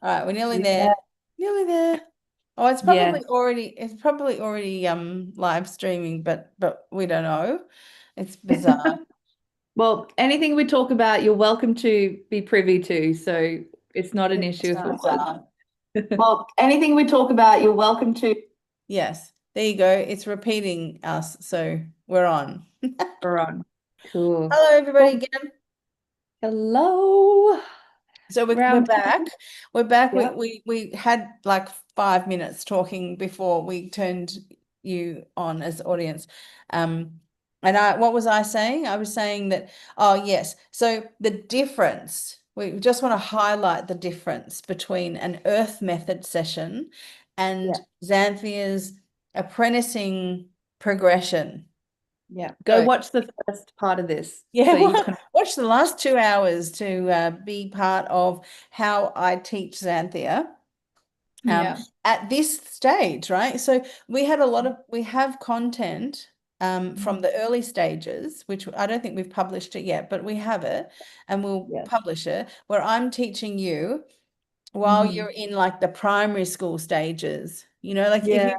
All right, we're nearly there. Yeah. Nearly there. Oh, Yeah. it's probably already live streaming, but we don't know. It's bizarre. Well, anything we talk about, you're welcome to be privy to. So it's not an It's issue if it bizarre. does. Well, anything we talk about, you're welcome to. Yes, there you go. It's repeating us, so we're on. We're on. Cool. Hello, everybody Well, again. hello. So we're Round back. two. We're back. We, Yeah. we we had like 5 minutes talking before we turned you on as audience. And what was I saying? I was saying that, oh yes. So the difference, we just want to highlight the difference between an Earth method session and Yeah. Xanthia's apprenticing progression. Yeah. Go So watch the first part of this yeah, so you can. watch the last 2 hours to be part of how I teach Xanthia um, Yeah. at this stage, right? So we have content from the early stages, which I don't think we've published it yet, but we have it and we'll Yeah. publish it, where I'm teaching you while Hmm. you're in like the primary school stages. Like if Yeah.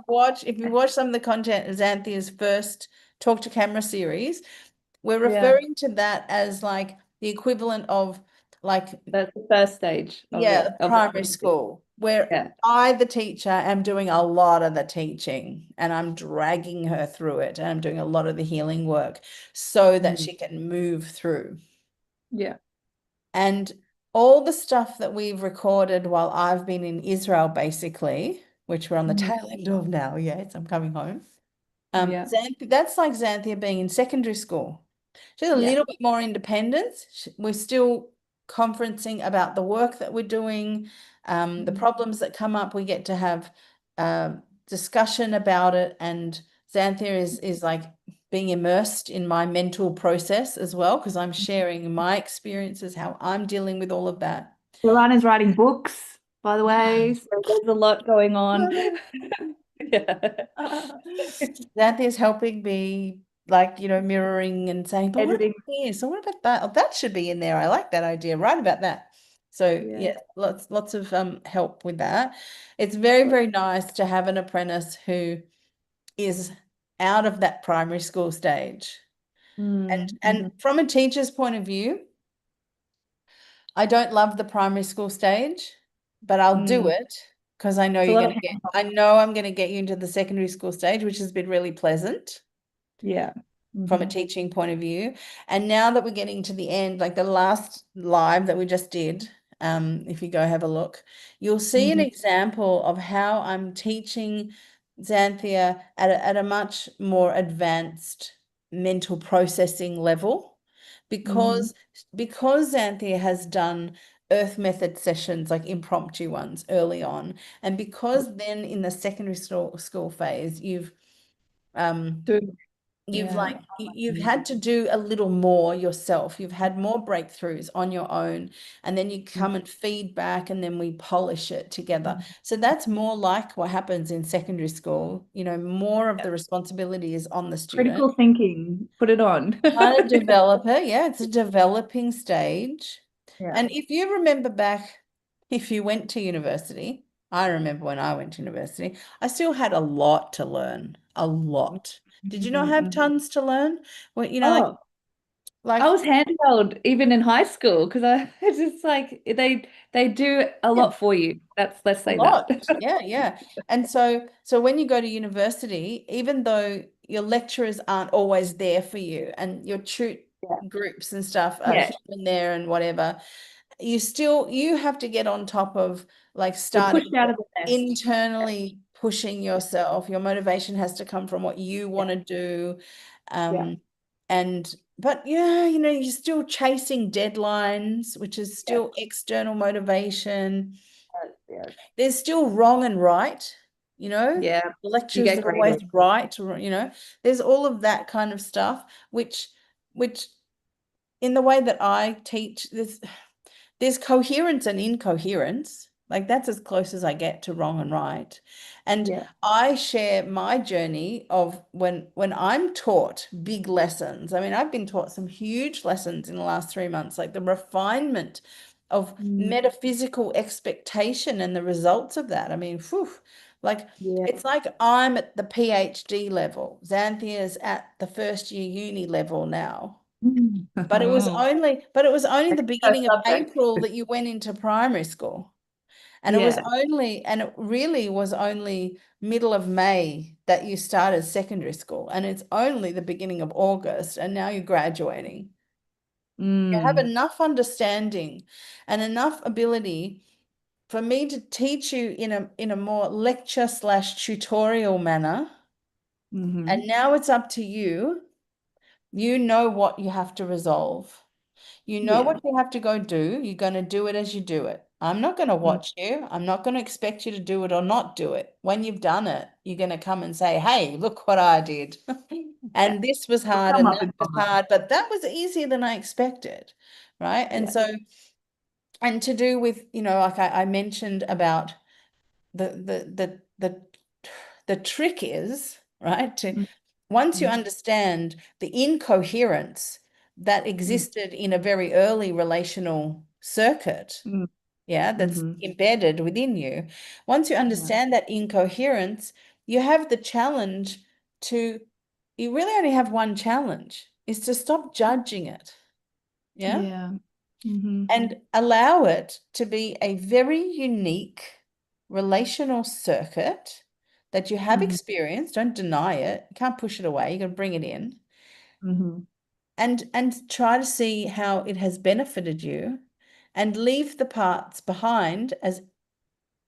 you watch some of the content of Xanthia's first Talk to Camera series, we're Yeah. referring to that as like the equivalent of like, That's the first stage of yeah, it, the of the primary process. school, where Yeah. I, the teacher, am doing a lot of the teaching and I'm dragging her through it and I'm doing a lot of the healing work so that Mm. she can move through. Yeah. And all the stuff that we've recorded while I've been in Israel, basically, which we're on the Mhm. tail end of now, yes, I'm coming home. Yeah. That's like Xanthia being in secondary school. She's a Yeah. little bit more independence. We're still conferencing about the work that we're doing, the Mhm. problems that come up. We get to have discussion about it, and Xanthia is like being immersed in my mental process as well, because I'm sharing my experiences, how I'm dealing with all of that. Joanna's writing books, by the way, so there's a lot going on. Yeah. Yeah. Xanthia's helping me, like, mirroring and saying, but what about Editing. this? So what about that? Oh, that should be in there. I like that idea. Write about that. So Yeah. yeah, lots of help with that. It's very, very nice to have an apprentice who is out of that primary school stage. And Mm, and mhm. from a teacher's point of view, I don't love the primary school stage, but I'll do Mm. it because It's a lot of hand. I know I'm going to get you into the secondary school stage, which has been really pleasant Yeah. from a Hmm. teaching point of view. And now that we're getting to the end, like the last live that we just did, if you go have a look, you'll see an Hmm. example of how I'm teaching Xanthia at a much more advanced mental processing level Hmm. because Xanthia has done earth method sessions, like impromptu ones early on, and because then in the secondary school phase um Doing, you've yeah. like you've had to do a little more yourself. You've had more breakthroughs on your own, and then you come and feedback, and then we polish it together. Mhm. So that's more like what happens in secondary school. More of Yeah. the responsibility is on the student. Critical thinking, put it on. Trying to develop it, yeah, it's a developing stage. Yeah. And if you remember back, if you went to university, I remember when I went to university, I still had a lot to learn, a lot. Did you not have Mhm. tons to learn? Well, Oh, I like was handheld even in high school because I it's just like they do a yeah, lot for you. Let's a say that. lot. Yeah, yeah. And so when you go to university, even though your lecturers aren't always there for you and your tutor Yeah. groups and stuff are Yeah. here and there and whatever, you have to get on top of like You're pushed starting out of the nest. internally pushing yourself. Your motivation has to come from what you Yeah. want to do. Yeah. Um, and but yeah, you're still chasing deadlines, which is Yeah. still external motivation. Yeah. There's still wrong and right, you know. Yeah. The You lecturers get are always graded. right, or there's all of that kind of stuff, which in the way that I teach, there's coherence and incoherence. Like that's as close as I get to wrong and right. And Yeah. I share my journey of when I'm taught big lessons. I mean, I've been taught some huge lessons in the last 3 months, like the refinement of Mm. metaphysical expectation and the results of that. I mean, whew, like Yeah. it's like I'm at the PhD level. Xanthia's at the first year uni level now. Mm. But it was only the First beginning of subject. April that you went into primary school. Yeah. And it really was only middle of May that you started secondary school. And it's only the beginning of August, and now you're graduating. You have Mm. enough understanding and enough ability for me to teach you in a more lecture slash tutorial manner. And Mm-hmm. now it's up to you. You know what you have to resolve. You know Yeah. what you have to go do. You're going to do it as you do it. I'm not going to Mm. watch you. I'm not going to expect you to do it or not do it. When you've done it, you're going to come and say, hey, look what I did. Yeah. And this was It'll hard come and up that in was time. hard, but that was easier than I expected. Right. And Yeah. so, and to do with, like I mentioned about the the trick is, right, to once you Mm-hmm. understand the incoherence that existed in a very early relational circuit, yeah, that's Mm-hmm. embedded within you. Once you Yeah. understand that incoherence, you have the challenge to, you really only have one challenge, is to stop judging it. Yeah. Yeah. Mm-hmm. And allow it to be a very unique relational circuit that you have Mm-hmm. experienced. Don't deny it. You can't push it away. You got to bring it in Mm-hmm. and try to see how it has benefited you and leave the parts behind as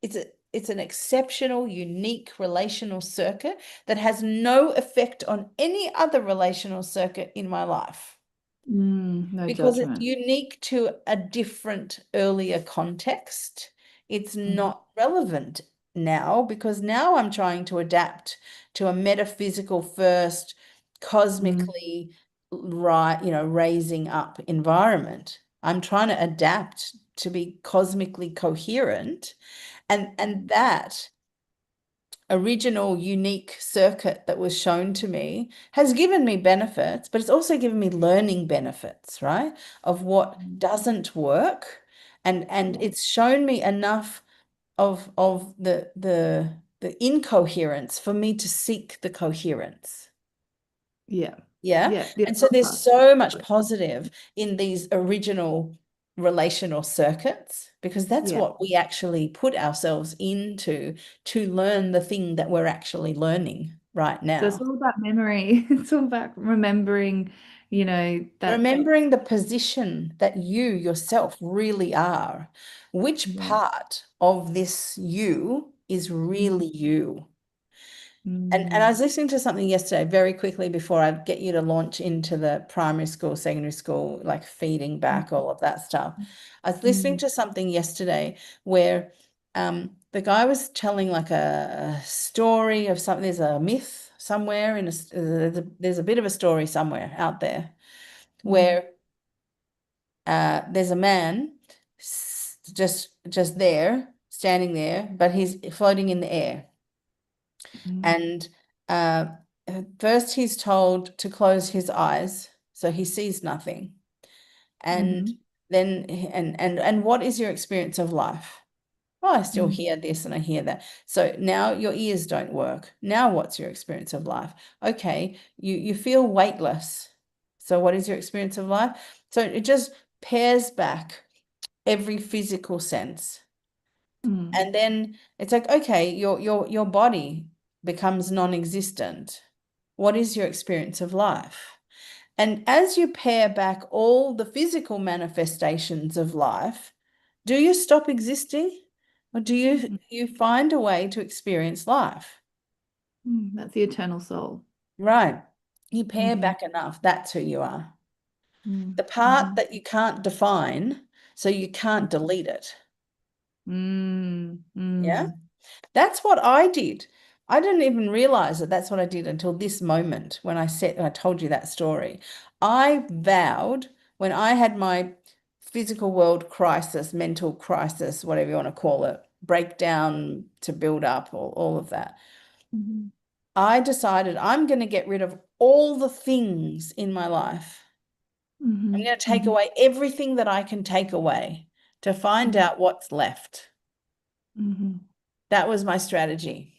it's an exceptional, unique relational circuit that has no effect on any other relational circuit in my life No because it's judgment. unique to a different earlier context. It's Mm-hmm. not relevant now because now I'm trying to adapt to a metaphysical first, cosmically right, raising up environment. I'm trying to adapt to be cosmically coherent, and that original unique circuit that was shown to me has given me benefits, but it's also given me learning benefits, right? Of what Mm-hmm. doesn't work. And Yeah. it's shown me enough of the incoherence for me to seek the coherence. Yeah. Yeah. Yeah. The And so there's contrast. so much positive in these original relational circuits because that's Yeah. what we actually put ourselves into to learn the thing that we're actually learning right So it's now. all about memory. It's all about remembering, that. Remembering the position that you yourself really are. Which Yeah. part of this you is Mm. really you? And I Mm. was listening to something yesterday very quickly before I get you to launch into the primary school, secondary school, like feeding back, all of that stuff. I was listening Mm. to something yesterday where the guy was telling like a story of something. There's a myth somewhere there's a bit of a story somewhere out there Mm. where there's a man just there, standing there, but he's floating in the air. Mm. And uh, first, he's told to close his eyes, so he sees nothing. And Mhm. then, and what is your experience of life? Oh, I still Mm. hear this and I hear that. So now your ears don't work. Now, what's your experience of life? Okay, you feel weightless. So, what is your experience of life? So it just pairs back every physical sense. Mm. And then it's like, okay, your body becomes non-existent. What is your experience of life? And as you pare back all the physical manifestations of life, do you stop existing? Or do Mm. you find a way to experience life? That's the eternal soul. Right. You pare Mhm. back enough, that's who you are. Mm. The part Mhm. that you can't define, so you can't delete it. Mm. Yeah. Mm. That's what I did. I didn't even realize that that's what I did until this moment when I told you that story. I vowed when I had my physical world crisis, mental crisis, whatever you want to call it, breakdown to build up, all of that. Mhm. I decided I'm going to get rid of all the things in my life. I'm Mhm. going to take Mhm. away everything that I can take away. to find out what's left. Mm-hmm. That was my strategy.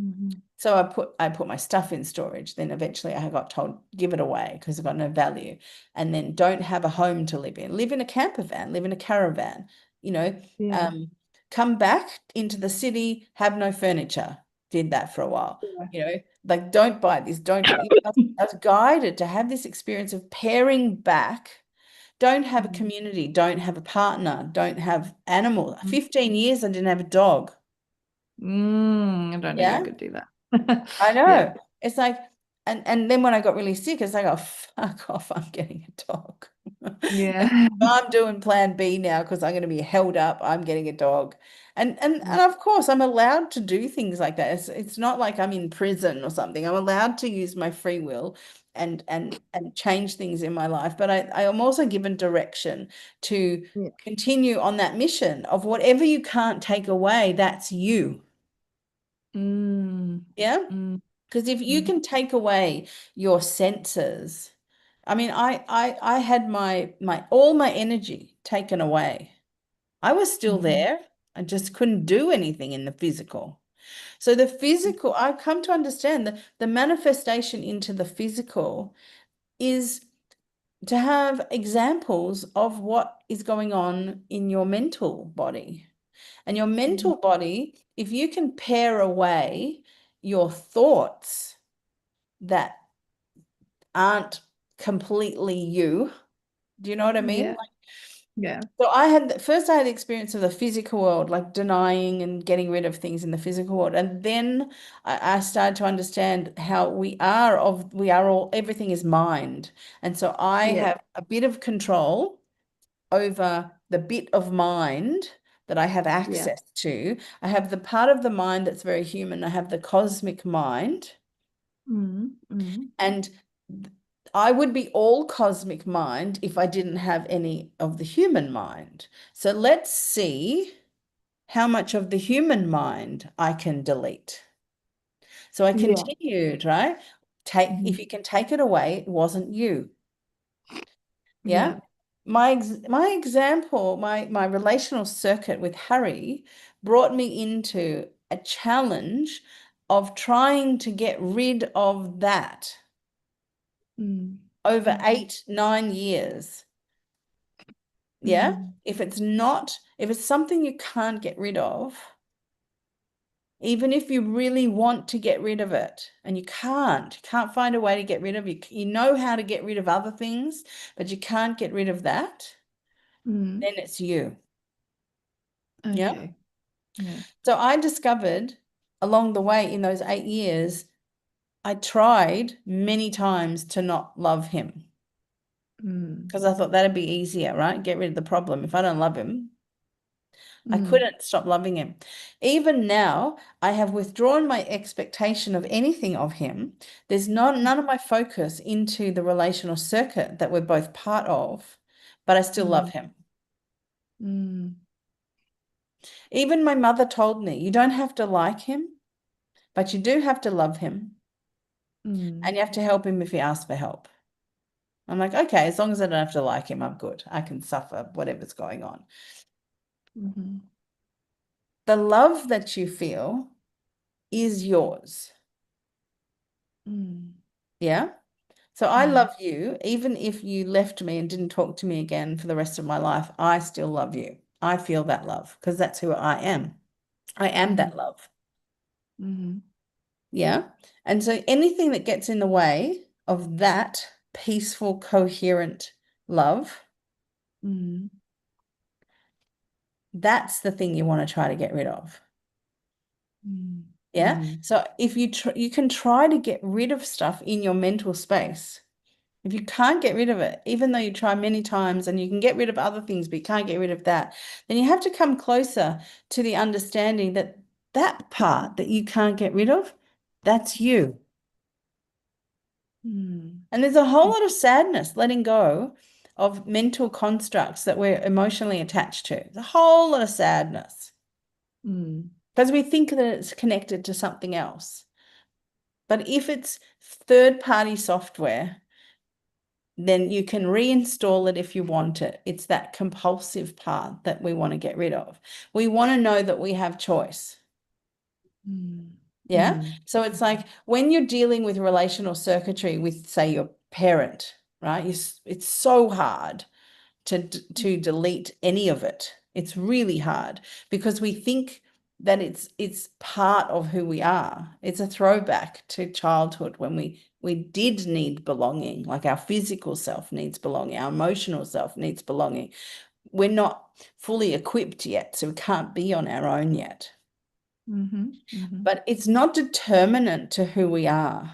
Mm-hmm. So I put my stuff in storage. Then eventually I got told, give it away because it got no value. And then don't have a home to live in. Live in a camper van, live in a caravan, you know, Yeah. come back into the city, have no furniture. Did that for a while. Yeah. You know, like don't buy this, don't do it. I was guided to have this experience of paring back. Don't have a community, don't have a partner, don't have animal. 15 years I didn't have a dog. I don't think I Yeah. could do that. I Yeah. know. It's like, and then when I got really sick, it's like, oh, fuck off, I'm getting a dog. Yeah. I'm doing plan B now because I'm going to be held up. I'm getting a dog. And of course I'm allowed to do things like that. It's not like I'm in prison or something. I'm allowed to use my free will and change things in my life. But I am also given direction to Yeah. continue on that mission of whatever you can't take away, that's you. Mm, Yeah. mm, Because if you mm, can take away your senses, I mean, I had my all my energy taken away. I was still mhm. there. I just couldn't do anything in the physical. So the physical, I've come to understand that the manifestation into the physical is to have examples of what is going on in your mental body. And your Mm, mental body, if you can pare away your thoughts that aren't completely you. Do you know what I mean? yeah. Yeah. So I had the experience of the physical world, like denying and getting rid of things in the physical world. And then I started to understand how we are all, everything is mind. And so I Yeah. have a bit of control over the bit of mind that I have Yeah. access to. I have the part of the mind that's very human. I have the cosmic mind. Mm, mm, And I would be all cosmic mind if I didn't have any of the human mind. So let's see how much of the human mind I can delete. So I yeah. continued, right? Take, if Mhm. you can take it away, it wasn't you. Yeah. Yeah. My example, my relational circuit with Harry brought me into a challenge of trying to get rid of that Mm, over mm, 8, 9 years. Yeah. mm, If it's something you can't get rid of, even if you really want to get rid of it and you can't find a way to get rid of it, you know how to get rid of other things, but you can't get rid of that, mm. then it's you. Yeah. Okay. Yeah. So I discovered along the way in those 8 years, I tried many times to not love him Mm, because I thought that'd be easier, right? Get rid of the problem. If I don't love him, I mm, couldn't stop loving him. Even now, I have withdrawn my expectation of anything of him. There's none of my focus into the relational circuit that we're both part of, but I still love mm, him. mm, Even my mother told me, you don't have to like him, but you do have to love him, and mm, you have to help him if he asks for help. I'm like, okay, as long as I don't have to like him, I'm good. I can suffer whatever's going on. mhm, The love that you feel is yours. mm, Yeah. So I mm, love you, even if you left me and didn't talk to me again for the rest of my life, I still love you. I feel that love because that's who I am. I am mhm, that love. mhm, Yeah. And so anything that gets in the way of that peaceful, coherent love, mm, that's the thing you want to try to get rid of. mm, Yeah. mhm, So if you can try to get rid of stuff in your mental space. If you can't get rid of it, even though you try many times and you can get rid of other things, but you can't get rid of that, then you have to come closer to the understanding that that part that you can't get rid of, that's you. mm, And there's a whole lot of sadness letting go of mental constructs that we're emotionally attached to. There's a whole lot of sadness mm, because we think that it's connected to something else. But if it's third-party software, then you can reinstall it if you want it. It's that compulsive part that we want to get rid of. We want to know that we have choice. Mm. Yeah. Mm. So it's like when you're dealing with relational circuitry with, say, your parent, right? It's so hard to delete any of it. It's really hard because we think that it's part of who we are. It's a throwback to childhood when we did need belonging, like our physical self needs belonging, our emotional self needs belonging. We're not fully equipped yet, so we can't be on our own yet. Mm-hmm. Mm-hmm. But it's not determinant to who we are.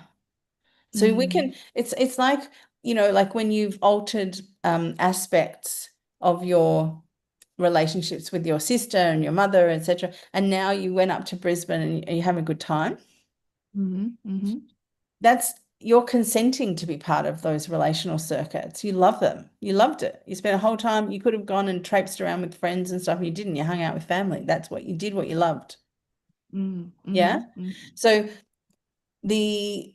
So we Mm. can, it's like, like when you've altered aspects of your relationships with your sister and your mother, etc. And now you went up to Brisbane and you have a good time. Mm-hmm. Mm-hmm. That's you're consenting to be part of those relational circuits. You love them. You loved it. You spent a whole time, you could have gone and traipsed around with friends and stuff, and you didn't. You hung out with family. That's what you did, what you loved. Mm-hmm. Yeah. Mm-hmm. So the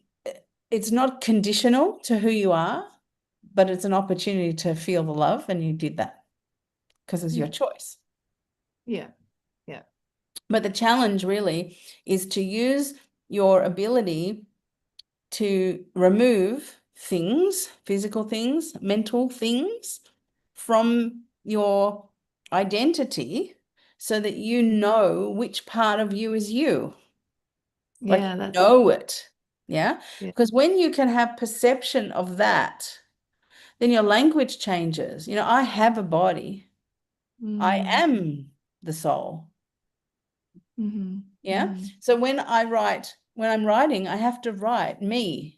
it's not conditional to who you are, but it's an opportunity to feel the love, and you did that because it's your Yeah. choice. Yeah. Yeah. But the challenge really is to use your ability to remove things, physical things, mental things from your identity so that you know which part of you is you. Like Yeah, that's know it. Yeah. yeah. Because when you can have perception of that, then your language changes. I have a body. I Mm. am the soul. Mm-hmm. Yeah. Mm-hmm. So when I'm writing, I have to write me.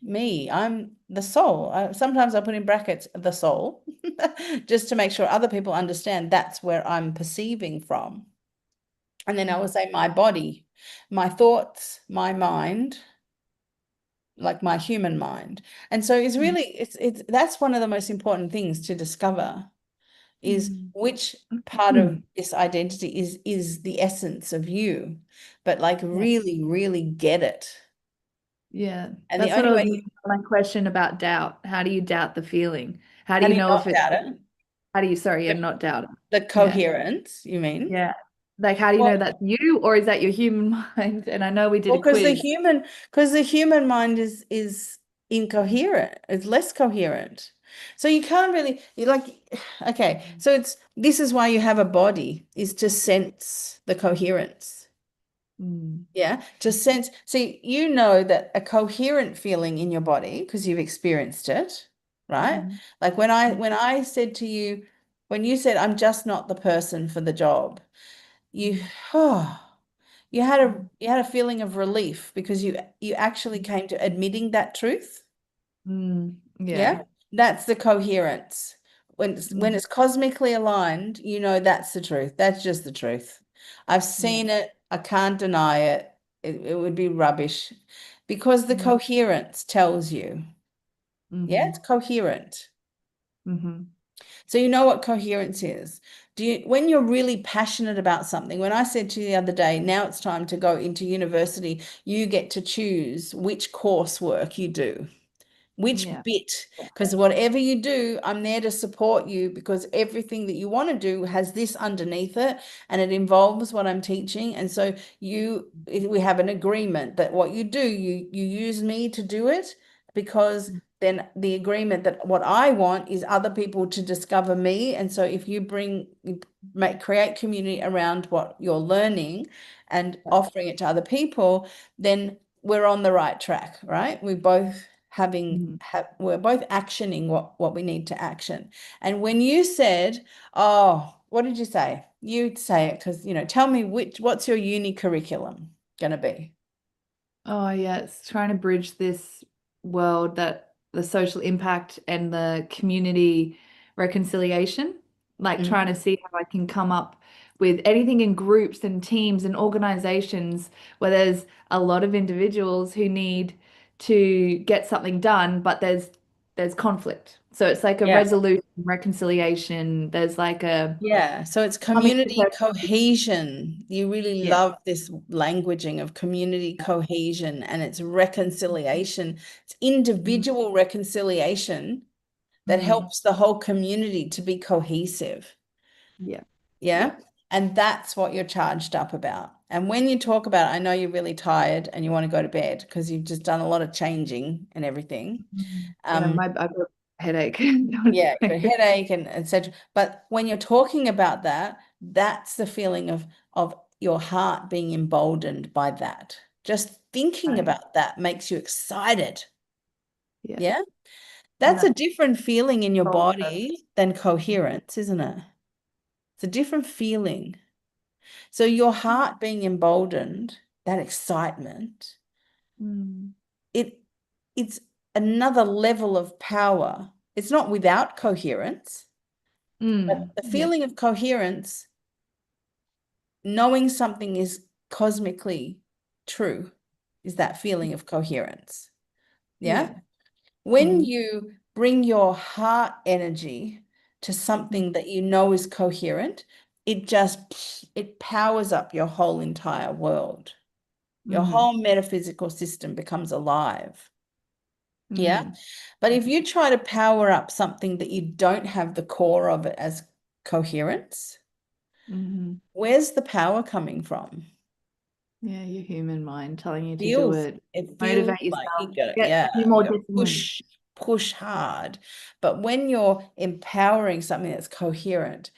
I'm the soul. Sometimes I put in brackets the soul just to make sure other people understand that's where I'm perceiving from. And then I will say my body, my thoughts, my mind, like my human mind. And so it's that's one of the most important things to discover is which part of Mm. this identity is the essence of you, but like Yeah. really, really get it. Yeah. And the That's what only I was way my question about doubt. How do you doubt the feeling? How do how you do you know if not it, doubt it? how do you, sorry, The, and not doubt it? the Yeah. coherence, you mean? Yeah. Like, how do you know Well, that's you or is that your human mind? And I know we did well, a quiz. because the human mind is incoherent, it's less coherent. So you can't really you like okay, so this is why you have a body, is to sense the coherence. Mm. Yeah, to sense. See, you know that a coherent feeling in your body because you've experienced it, right? Mm. Like when I said to you, when you said, I'm just not the person for the job, you Mm. oh, you had a Mm. you had a feeling of relief because you actually came to admitting that truth. Mm. Yeah. Yeah, that's the coherence. When Mm. it's cosmically aligned, that's the truth. That's just the truth. I've Yeah. seen it. I can't deny it. It would be rubbish because the Mm. coherence tells you. Yeah, Mm-hmm. it's coherent. Mm-hmm. So you know what coherence is. When you're really passionate about something, when I said to you the other day, now it's time to go into university, you get to choose which coursework you do. Which Yeah. bit? Because whatever you do, I'm there to support you because everything that you want to do has this underneath it and it involves what I'm teaching. And so we have an agreement that what you do, you use me to do it because then the agreement that what I want is other people to discover me. And so if create community around what you're learning and offering it to other people, then we're on the right track, right? Mm-hmm. We're both actioning what we need to action. And when you said, oh, what did you say? You'd say it because, tell me what's your uni curriculum going to be? Oh, yeah, it's trying to bridge this world that the social impact and the community reconciliation, like trying to Mhm. see how I can come up with anything in groups and teams and organizations where there's a lot of individuals who need to get something done, but there's conflict. So it's like a Yeah. resolution, reconciliation. There's like a Yeah, so it's coming community together. cohesion. You really Yeah. love this languaging of community cohesion and it's reconciliation. It's Mm. individual reconciliation, that Mm. helps the whole community to be cohesive. Yeah. Yeah. Yeah. And that's what you're charged up about. And when you talk about it, I know you're really tired and you want to go to bed because you've just done a lot of changing and everything. Yeah, Um, I've got a headache. yeah, your headache and etc. But when you're talking about that, that's the feeling of your heart being emboldened by that. Just thinking Right. about that makes you excited. Yeah. Yeah. And That's a that's different feeling in your soul purpose. body than coherence, isn't it? It's a different feeling. So your heart being emboldened, that excitement, Mm. it it's another level of power. It's not without coherence, but Mm. the Yeah. feeling of coherence, knowing something is cosmically true, is that feeling of coherence. Yeah. Yeah. When Mm. you bring your heart energy to Mm. something that you know is coherent, it powers up your whole entire world. Your Mm. whole metaphysical system becomes alive. Yeah. Mm. But if you try to power up something that you don't have the core of it as coherence, Mm. where's the power coming from? Yeah, your human mind telling you to do Feels it. it feels Motivate like yourself. you got Get yeah, be you more got to disciplined. push hard. But when you're empowering something that's coherent,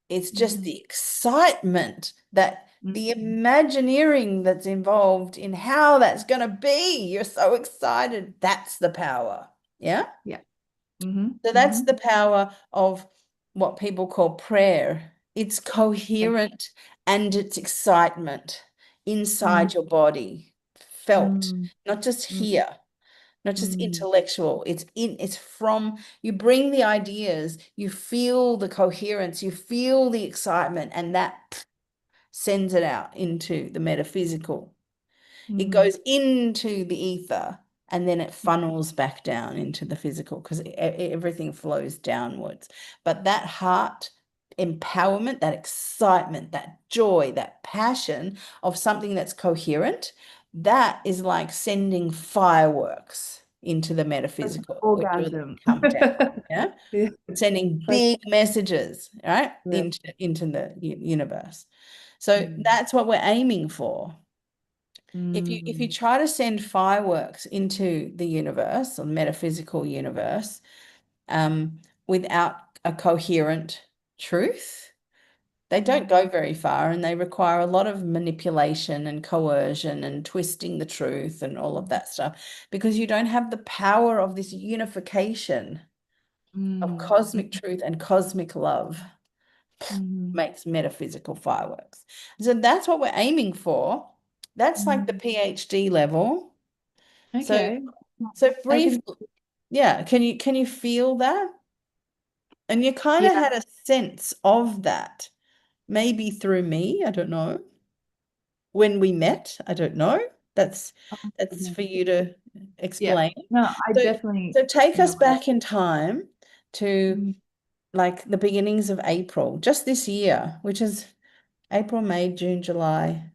it's just Mm. the excitement that Mm. the imagineering that's involved in how that's going to be. You're so excited. That's the power. Yeah. Yeah. Mm-hmm. So that's Mm-hmm. the power of what people call prayer. It's coherent and it's excitement Mm. inside your body, felt, Mm. not just Mm. here, not just Mm. intellectual. It's from you bring the ideas, you feel the coherence, you feel the excitement, and that sends it out into the metaphysical. It Mm. goes into the ether and then it funnels back down into the physical because everything flows downwards. But that heart empowerment, that excitement, that joy, that passion of something that's coherent, that is like sending fireworks into the Like metaphysical, which will then orgasm. come down. Yeah. Yeah. Sending Like, big messages, right, yeah. into the universe. So Mm. that's what we're aiming for. If you Mm. try to send fireworks into the universe or metaphysical universe without a coherent truth, they don't Mm. go very far and they require a lot of manipulation and coercion and twisting the truth and all of that stuff because you don't have the power of this unification of Mm. cosmic truth and cosmic love Mm. makes metaphysical fireworks. So that's what we're aiming for. That's like the Mm. PhD level. So Okay. so I brief, can, yeah, can you feel that? And you kind of yeah. had a sense of that, maybe through me, I don't know. When we met, I don't know. That's that's Yeah. for you to Yeah. explain. No, I So definitely so take us know what back in time to mm, like the beginnings of April, just this year, which is April, May, June, July.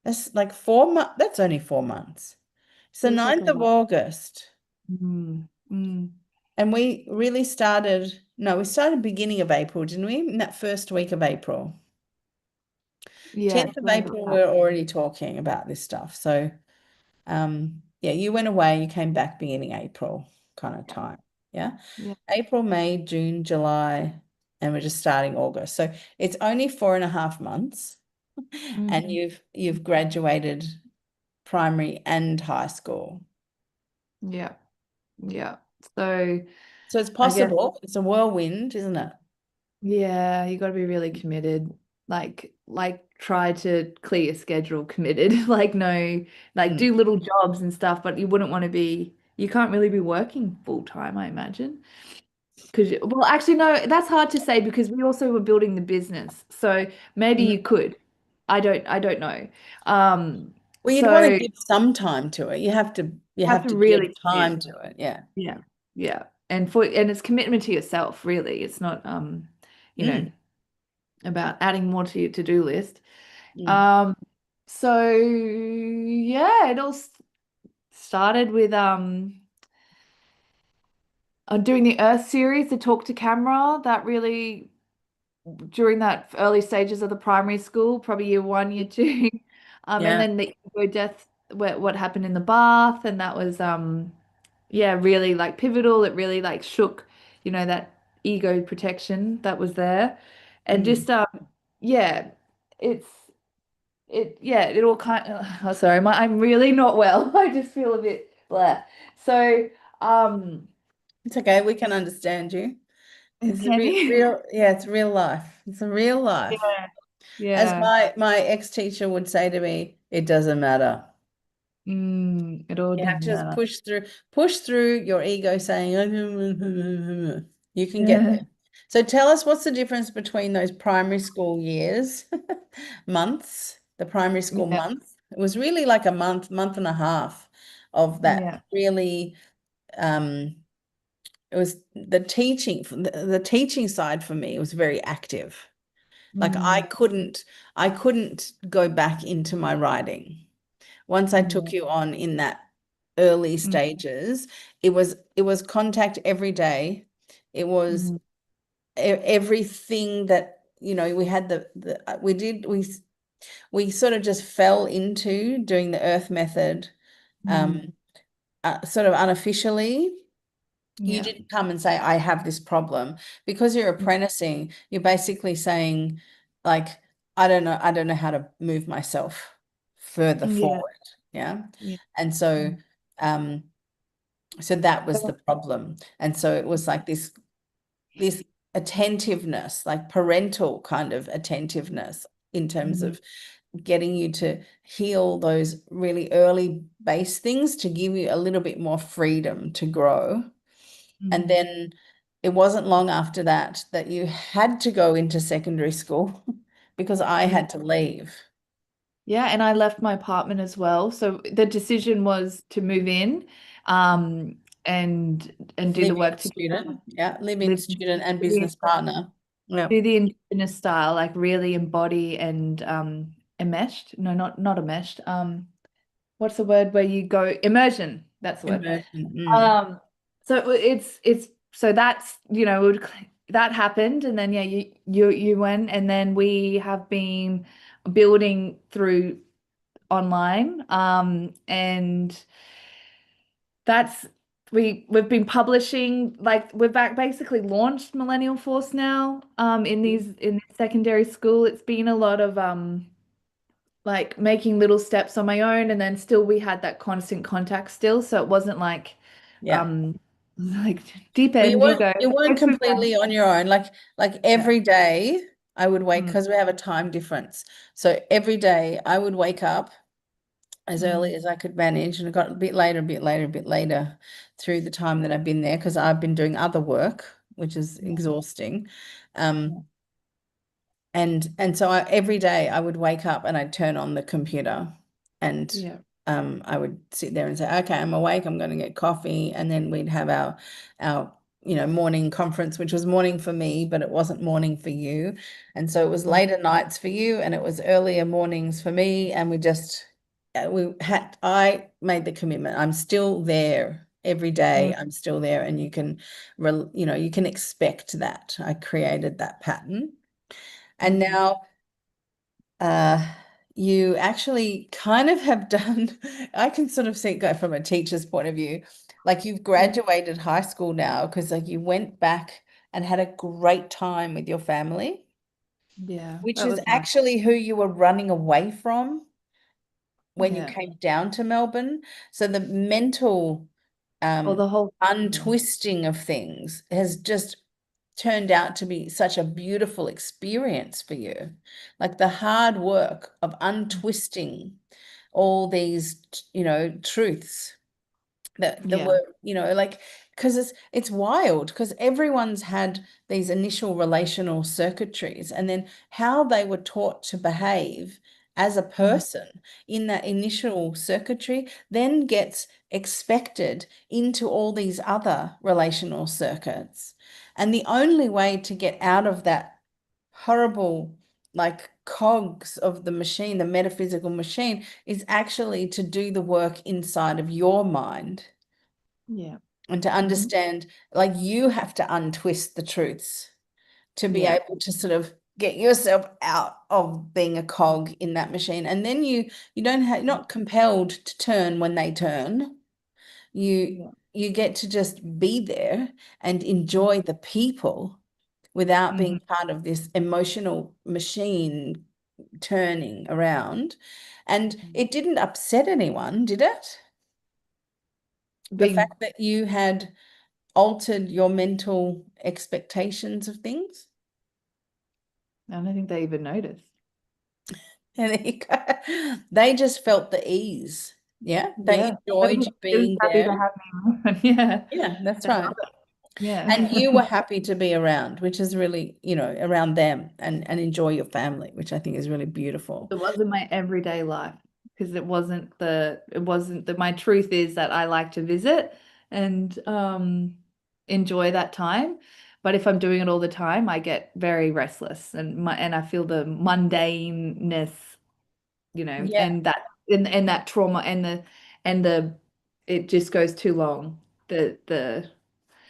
That's like 4 months. That's only 4 months. So feels like a 9th of lot. August. Mm. Mm. And we really started, no, we started beginning of April, didn't we? In that first week of April. Yeah, 10th of around about April, that. we're already talking about this stuff. So yeah, you went away, you came back beginning April kind of Yeah. time. Yeah. Yeah. April, May, June, July, and we're just starting August. So it's only 4.5 months and Mm. you've graduated primary and high school. Yeah. Yeah. So So it's I guess, possible. It's a whirlwind, isn't it? yeah, you got to be really committed. Like try to clear your schedule committed. Like no, like Mm. do little jobs and stuff, but you wouldn't want to be, you can't really be working full time, I imagine. Because, well, actually, no, that's hard to say because we also were building the business. So maybe Mm. you could. I don't know. Um, Well, you'd want to so give some time to it. You have have to to give really commit. time to it. Yeah. Yeah. Yeah. And it's commitment to yourself, really. It's not you know, Mm. about adding more to your to-do list. Mm. Um, so yeah, it all started with doing the Earth series, the talk to camera, that really during that early stages of the primary school, probably year one, year two. And Yeah. then the ego death, what happened in the bath, and that was yeah, really like pivotal. It really like shook, that ego protection that was there. And Mm. just yeah, it's yeah, it all kind oh, sorry, I'm really not well. I just feel a bit blah. So um It's okay. We can understand you. It's a can you? yeah, it's real life. It's a real life. Yeah. As Yeah. my ex-teacher would say to me, it doesn't matter. It all You have doesn't to just matter. push through your ego saying, you can get Yeah. there. So tell us what's the difference between those primary school years, months, the primary school Yeah. month. It was really like a month and a half of that Yeah. really, um, it was the teaching side for me was very active. Like Mm, I couldn't go back into my writing. Once I yeah. took you on in that early Mm, stages, it was contact every day. It was mm, everything that, we had we sort of just fell into doing the earth method, mm, um sort of unofficially. You yeah. didn't come and say, I have this problem. Because you're Mm, apprenticing, you're basically saying, like, I don't know how to move myself further yeah. forward. Yeah. Yeah. And so, Mm. um, so that was the So, problem. And so it was like this attentiveness, like parental kind of attentiveness in terms mm, of getting you to heal those really early base things to give you a little bit more freedom to grow. And mm, then it wasn't long after that that you had to go into secondary school because I yeah. had to leave. Yeah, and I left my apartment as well. So the decision was to move in, um, and do the Living work together, student, yeah, living live, student and do business partner. Yeah, the indigenous style, like really embody and enmeshed. No, not enmeshed. What's the word where you go immersion? That's the word. immersion. Mm. Um, so it's so that's that happened, and then yeah, you went, and then we have been building through online, and that's we've been publishing, like we've basically launched Millennial Force now, in this secondary school. It's been a lot of like making little steps on my own, and then still we had that constant contact still, so it wasn't Yeah. um like deep Well, you end, you weren't go, you weren't go swim now. completely on your own. Like Yeah. every day I would wake Mm, because we have a time difference. So every day I would wake up as early mm, as I could manage, and it got a bit later, a bit later, a bit later through the time that I've been there because I've been doing other work, which is yeah, exhausting. yeah, Um, and so every day I would wake up and I'd turn on the computer and yeah, I would sit there and say, okay, I'm awake, I'm going to get coffee. And then we'd have our morning conference, which was morning for me, but it wasn't morning for you. And so it was mm, later nights for you and it was earlier mornings for me. And I made the commitment. I'm still there every day. mm, I'm still there. And you can expect that. I created that pattern. And mm, now uh, you actually kind of have done, I can sort of see it go from a teacher's point of view. Like you've mm, graduated high school now because like you went back and had a great time with your family, yeah, which that is was nice. actually who you were running away from when you Yeah, came down to Melbourne. So the mental or the whole, yeah, untwisting of things has just turned out to be such a beautiful experience for you. Like the hard work of untwisting all these, truths that yeah, were, like, because it's wild because everyone's had these initial relational circuitries and then how they were taught to behave as a mm, person in that initial circuitry then gets expected into all these other relational circuits. And the only way to get out of that horrible, like cogs of the machine, the metaphysical machine, is actually to do the work inside of your mind. yeah, and to Hmm. understand, like you have to untwist the truths to be Yeah. able to sort of get yourself out of being a cog in that machine. And then you don't have, you're not compelled to turn when they turn. You Yeah. you get to just be there and enjoy the people without being Hmm. part of this emotional machine turning around. And it didn't upset anyone, did it? The Being, fact that you had altered your mental expectations of things. I don't think they even noticed. And there you go. They just felt the ease. Yeah. They Yeah. enjoyed you They were being happy to there. have me around. Yeah. Yeah, that's I love right. it. Yeah. And you were happy to be around, which is really, around them and enjoy your family, which I think is really beautiful. It wasn't my everyday life because it wasn't the my truth is that I like to visit and enjoy that time. But if I'm doing it all the time, I get very restless and I feel the mundaneness, Yeah. and that trauma and the it just goes too long. The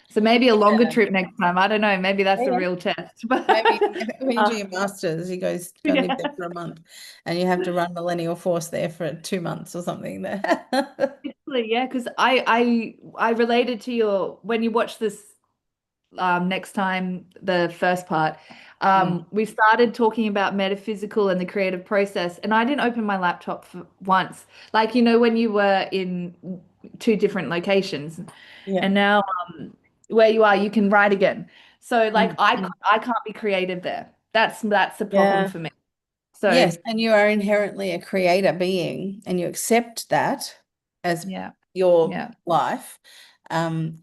So maybe a longer Yeah. trip next time. I don't know. Maybe that's the Yeah. real test. But Maybe when you do uh, your masters, you go live there yeah. for a month and you have to run Millennial Force there for 2 months or something there. Actually, yeah, because I related to your when you watch this next time, the first part, Mm. we started talking about metaphysical and the creative process, and I didn't open my laptop for once. Like, when you were in two different locations, Yeah. and now where you are, you can write again. So like Mm. Mm. I can't be creative there. That's the problem Yeah. for me. So Yes, and you are inherently a creator being, and you accept that as yeah, your yeah, life. And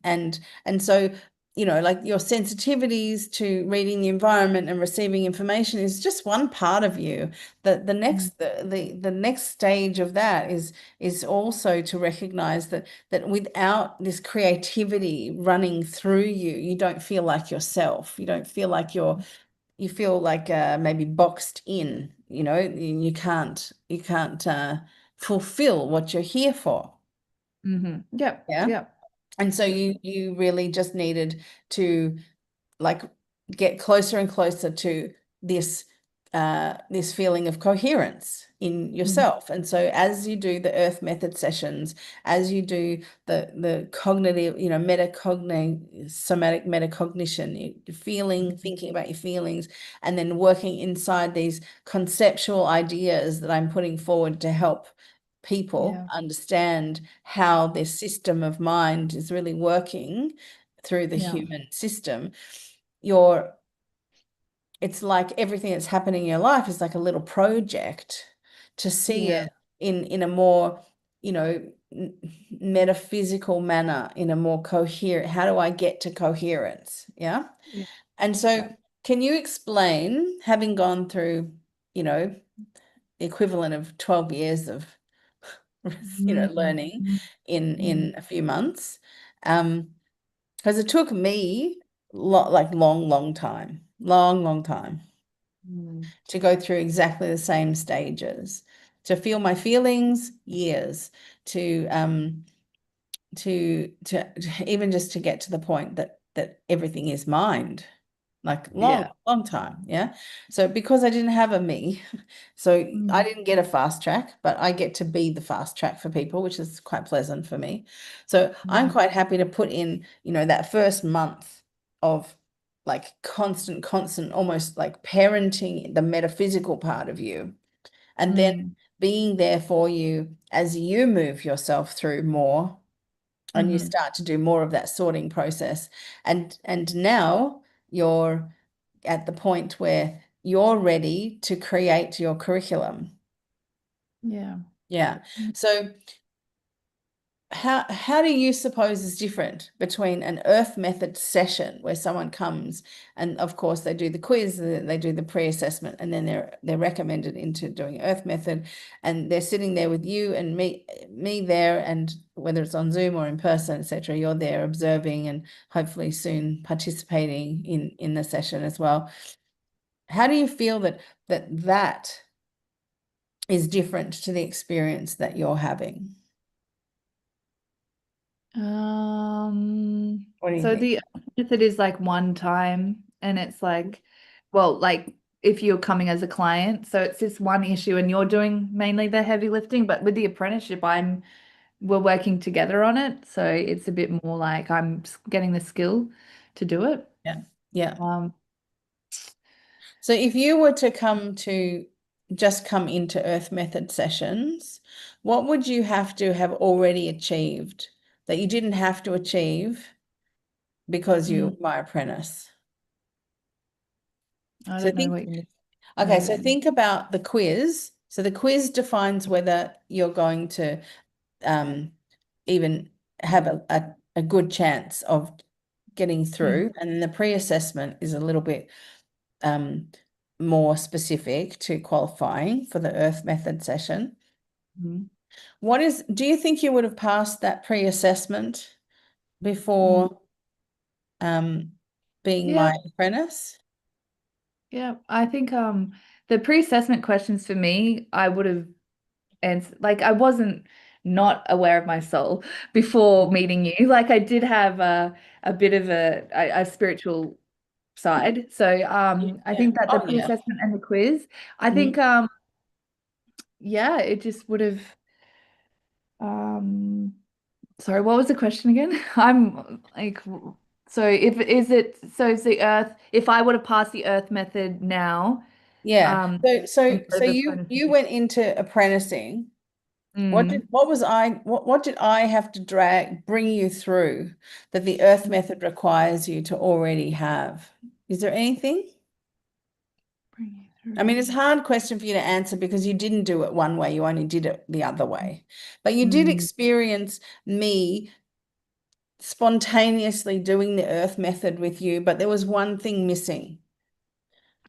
so, like your sensitivities to reading the environment and receiving information is just one part of you. The mm, next the next stage of that is also to recognize that without this creativity running through you, you don't feel like yourself. You don't feel like you feel like maybe boxed in, you can't fulfill what you're here for. yep, Yeah. yep, And so yep, you really just needed to like get closer and closer to this this feeling of coherence in mhm, yourself. And so as you do the earth method sessions, as you do the cognitive, metacognitive somatic metacognition, feeling, thinking about your feelings, and then working inside these conceptual ideas that I'm putting forward to help people yeah, understand how their system of mind is really working through the yeah, human system. Your It's like everything that's happening in your life is like a little project to see yeah, it in a more, you know, metaphysical manner, in a more coherent, how do I get to coherence? Yeah. yeah, And yeah. so can you explain, having gone through, you know, the equivalent of 12 years of Mm, learning mm, mm, in a few months, because it took me like long time, long time mm, to go through exactly the same stages, to feel my feelings, years, to even just to get to the point that everything is mind, like yeah. long time. Yeah. So because I didn't have a me, so I Mm, didn't get a fast track, but I get to be the fast track for people, which is quite pleasant for me. So I'm mm, quite happy to put in, that first month of like constant, almost like parenting the metaphysical part of you, and then mm, being there for you as you move yourself through more and you mhm. start to do more of that sorting process. And now you're at the point where you're ready to create your curriculum. Yeah. Yeah. So how do you suppose is different between an earth method session where someone comes and of course they do the quiz, they do the pre-assessment, and then they're recommended into doing earth method, and they're sitting there with you and me there, and whether it's on Zoom or in person, etc., you're there observing and hopefully soon participating in the session as well. How do you feel that is different to the experience that you're having? What do you So think? the method is like one time, and it's like, well, like if you're coming as a client, so it's this one issue and you're doing mainly the heavy lifting, but with the apprenticeship, we're working together on it. So it's a bit more like getting the skill to do it. Yeah. Yeah. Um, So if you were to come into Earth Method sessions, what would you have to have already achieved that you didn't have to achieve because mm, you're my apprentice? I So don't know think, what you okay, mean so by that. think about the quiz. So the quiz defines whether you're going to um, even have a good chance of getting Mm, through. And then the pre-assessment is a little bit um, more specific to qualifying for the Earth Method session. mm, Do you think you would have passed that pre-assessment mm. before um, being Yeah, my apprentice? yeah. I think the pre-assessment questions for me, I would have answered like I wasn't not aware of my soul before meeting you. Like I did have a bit of a spiritual side. So I Yeah. think that the Oh, yeah. pre-assessment and the quiz, I think Mhm. yeah, it just would have um sorry, what was the question again? I'm like so if is it so is the earth if I would have passed the earth method now Yeah. um So instead of you apprenticing. went into apprenticing. Mm. What did I have to bring you through that the Earth method requires you to already have? Is there anything? Bring you I mean, through. it's a hard question for you to answer because you didn't do it one way, you only did it the other way. But you did Mm. experience me spontaneously doing the Earth method with you, but there was one thing missing.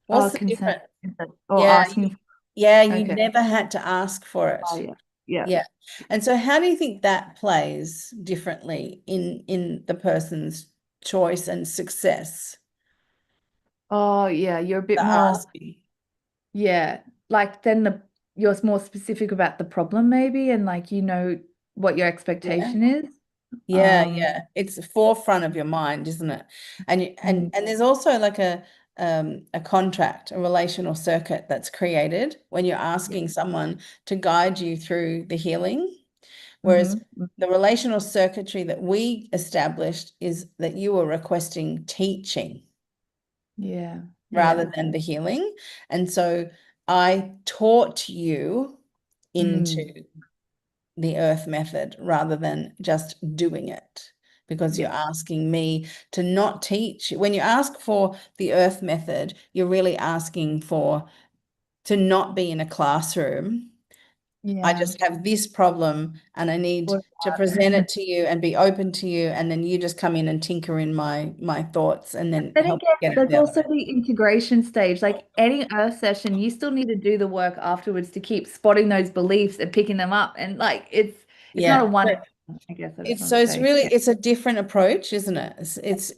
Oh, What's the consent, difference? consent or Yeah, asking. you Okay. never had to ask for Oh it. yeah. Yeah. Yeah. And so how do you think that plays differently in the person's choice and success? Oh yeah, you're a bit The more, asking. yeah, like then you're more specific about the problem maybe and like you know what your Yeah. expectation is. Yeah, Um yeah. It's the forefront of your mind, isn't it? And mm, and there's also like a contract, a relational circuit that's created when you're yeah. asking someone to guide you through the healing. Whereas Mm-hmm. the relational circuitry that we established is that you were requesting teaching Yeah. rather Yeah. than the healing. And so I taught you into Mm, the earth method rather than just doing it because you're yeah. asking me to not teach. When you ask for the earth method, you're really asking for to not be in a classroom. I Yeah. just have this problem and I need What to about- present it to you and be open to you, and then you just come in and tinker in my thoughts and then Then help again, get it there's the other also end. the integration stage. Like any earth session, you still need to do the work afterwards to keep spotting those beliefs and picking them up. And like it's not a Yeah. one, I guess I just It's want so to it's say. really Yeah. it's a different approach, isn't it? It's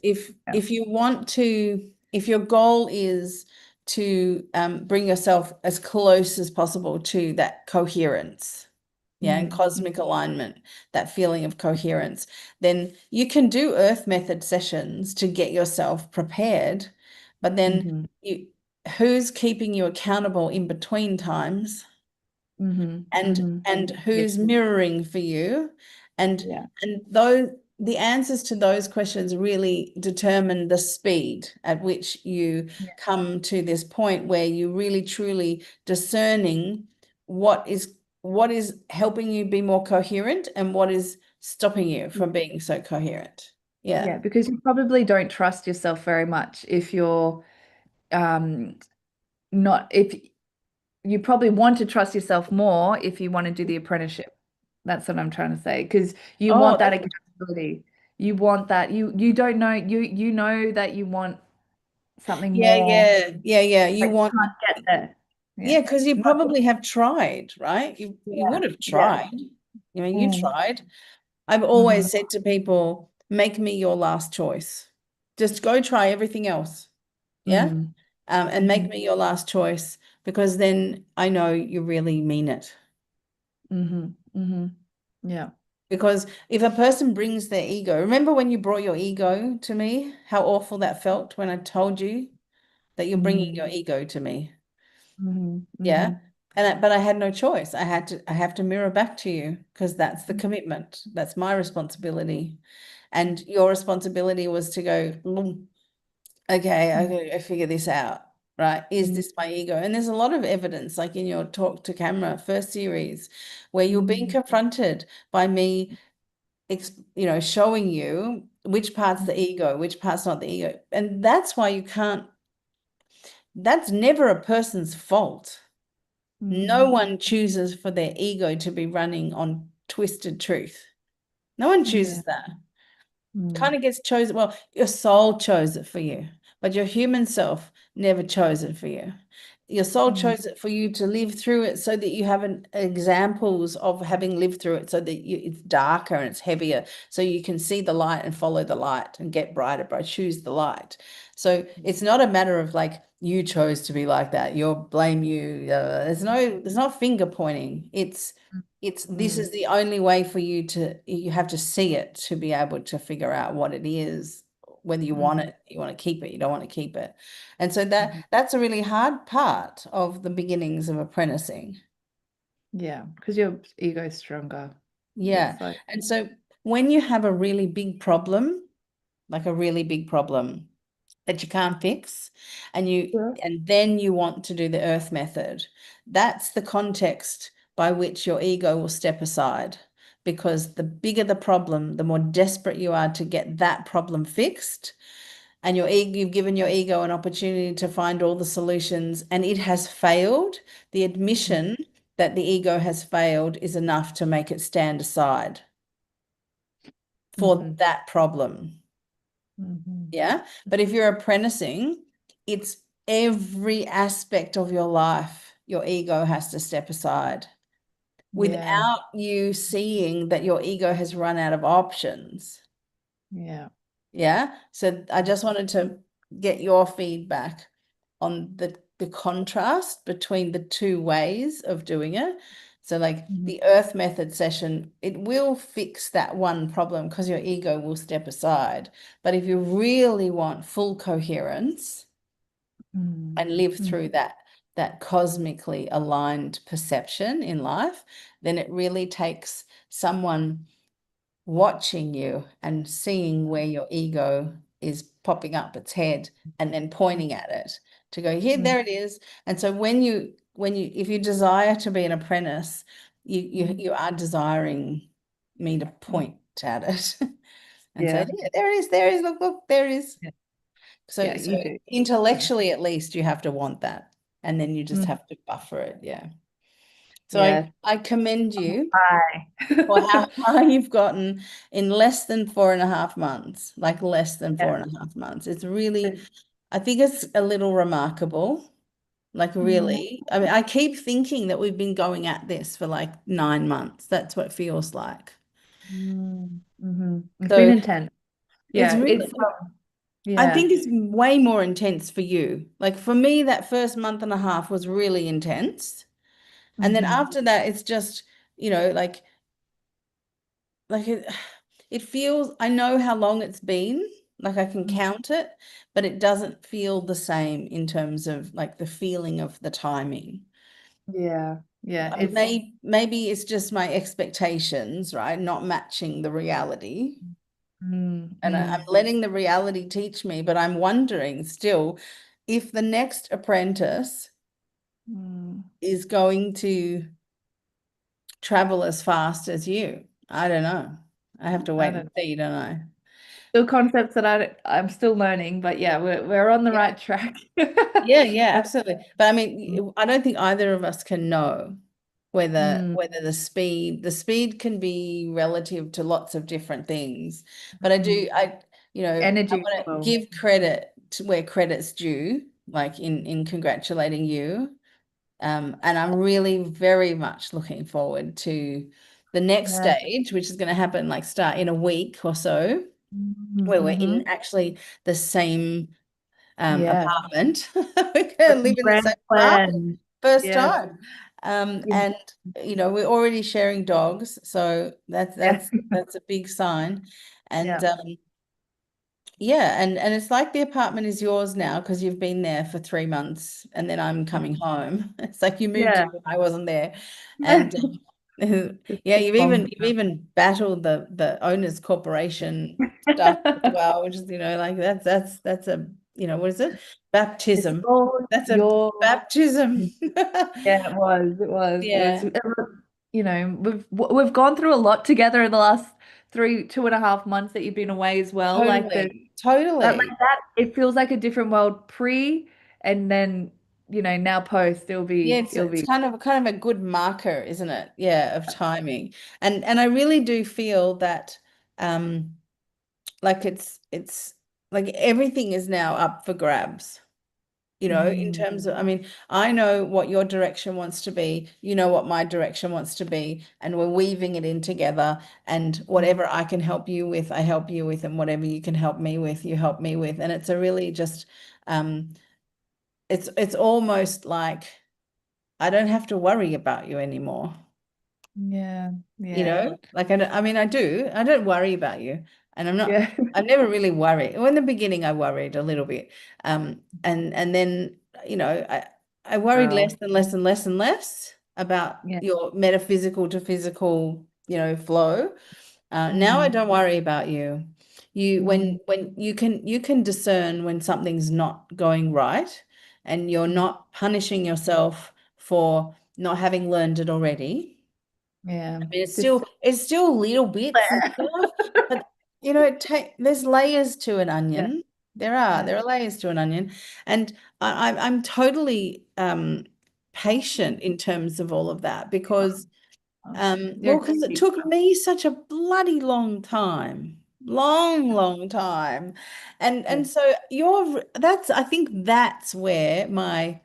Yeah. if you want to if your goal is to bring yourself as close as possible to that coherence, yeah, and Mm, cosmic alignment, that feeling of coherence, then you can do earth method sessions to get yourself prepared, but then mm-hmm, you who's keeping you accountable in between times? mm-hmm, and mm-hmm. Yeah. who's mirroring for you, and Yeah. those the answers to those questions really determine the speed at which you Yeah. come to this point where you really truly discerning what is helping you be more coherent and what is stopping you from being so coherent. Yeah. Yeah, because you probably don't trust yourself very much if you're um not if you probably want to trust yourself more if you want to do the apprenticeship. That's what I'm trying to say. Because you Oh, want that that's accountability. You want that you don't know you know that you want something yeah, more, yeah. You but you want can't get there. Yeah. Yeah, because you Not probably have tried, right? You yeah, would have yeah. tried. You mean, you Mm, tried. I've hmm always said to people, make me your last choice. Just go try everything else. Yeah. mm, And hmm make me your last choice because then I know you really mean it. hmm hmm Yeah. Because if a person brings their ego, remember when you brought your ego to me, how awful that felt when I told you that you're bringing Mm, your ego to me. mhm, Yeah. mhm, But I had no choice. I have to mirror back to you because that's the commitment. That's my responsibility. And your responsibility was to go, "Mm, okay, mhm, I figure this out, right? Is mhm, this my ego?" And there's a lot of evidence, like in your talk to camera first series, where you're being mhm, confronted by me, showing you which part's the ego, which part's not the ego. And that's why you can't, that's never a person's fault. No mhm. one chooses for their ego to be running on twisted truth. No one Yeah. chooses that. Mm, Kind of gets chosen. Well, your soul chose it for you, but your human self never chose it for you. Your soul mm, chose it for you to live through it so that you have examples of having lived through it so that it's darker and it's heavier so you can see the light and follow the light and get brighter by choose the light. So it's not a matter of like you chose to be like that. You'll blame you. There's no finger pointing. It's this mm, is the only way for you have to see it to be able to figure out what it is, whether you want mm, it, you want to keep it, you don't want to keep it. And so mhm. that's a really hard part of the beginnings of apprenticing. Yeah, because your ego's stronger. Yeah. It's like, And so when you have a really big problem, like a really big problem that you can't fix, yeah. and then you want to do the earth method, that's the context by which your ego will step aside. Because the bigger the problem, the more desperate you are to get that problem fixed. And you've given your ego an opportunity to find all the solutions, and it has failed. The admission that the ego has failed is enough to make it stand aside for Mm-hmm. that problem. Hmm. Yeah. But if you're apprenticing, it's every aspect of your life, your ego has to step aside Yeah, without you seeing that your ego has run out of options. yeah. Yeah. So I just wanted to get your feedback on the contrast between the two ways of doing it. So like Mhm, the earth method session, it will fix that one problem because your ego will step aside. But if you really want full coherence mm, and live mm, through that cosmically aligned perception in life, then it really takes someone watching you and seeing where your ego is popping up its head and then pointing at it to go, here, mm, there it is. And so if you desire to be an apprentice, mm, you are desiring me to mm. point at it and say, Yeah, yeah, there it is, look, there it is. yeah, yeah, So you do. Yeah. intellectually, at least, you have to want that. And then you just Mm, have to buffer it. Yeah. So yeah. I commend you Hi. for how far you've gotten in less than 4.5 months, like less than Yeah. 4.5 months. It's really, I think it's a little remarkable. Like, Mm, really, I mean, I keep thinking that we've been going at this for like 9 months. That's what it feels like. It's been So intense. it's Yeah, really, it's I yeah. think it's way more intense for you. Like, for me, that first month and a half was really intense. And then Hmm. after that, it's just, like, it, it feels, I know how long it's been, like I can count it, but it doesn't feel the same in terms of like the feeling of the timing. Yeah, yeah. It's Maybe it's just my expectations, right? Not matching the reality. mm, And I'm mm, letting the reality teach me, but I'm wondering still if the next apprentice mm. is going to travel as fast as you. I don't know. I have to I wait and don't see, don't I? still concepts that I'm still learning, but yeah, we're on the right track. Yeah, yeah, Uh, absolutely. But I mm, mean, I don't think either of us can know whether mm, the speed can be relative to lots of different things. But I mm. do, I Energy want to flow. give credit to where credit's due, like in congratulating you. And I'm really very much looking forward to the next Yeah. stage, which is going to happen like start in a week or so, where we're Mm-hmm. in actually the same Yeah. apartment. We're going to Got some live in the grand same apartment plans. first Yes. time. Yeah. And we're already sharing dogs, so that's Yeah. that's that's a big sign. And Yeah. yeah, and it's like the apartment is yours now because you've been there for 3 months, and then I'm coming home. It's like you moved Yeah. in when I wasn't there, and It's yeah, been long you've even battled the owners corporation stuff as time. well, which is like that's a what is it? It's Baptism. all That's a your. baptism. Yeah, it was. It was. It was. Yeah, We've gone through a lot together in the last 2.5 months that you've been away as well. Like the totally, totally. like that, it feels like a different world pre, and then now post. It'll Yeah, be. It'll it's be. kind of a good marker, isn't it? Yeah, of timing. And I really do feel that um like it's like everything is now up for grabs. In Mm, terms of, I mean, I know what your direction wants to be, you know what my direction wants to be, and we're weaving it in together. And mm, whatever I can help you with, I help you with, and whatever you can help me with, you help me with. And it's a really just um it's almost like I don't have to worry about you anymore. yeah. Yeah. Like I mean, I don't worry about you, and Yeah. I've never really worried. Well, in the beginning, I worried a little bit, and then I worried less Wow. and less and less and less about Yeah. your metaphysical to physical, flow. Now I Mm, don't worry about you. You mm, when you can discern when something's not going right, and you're mm. not punishing yourself for not having learned it already. Yeah. I mean, Just it's still little bits and stuff, but there's layers to an yeah. onion. Yeah. There are layers to an onion, and I'm totally patient in terms of all of that because You're a because it teacher. took me such a bloody long time, Yeah. and so I think that's where my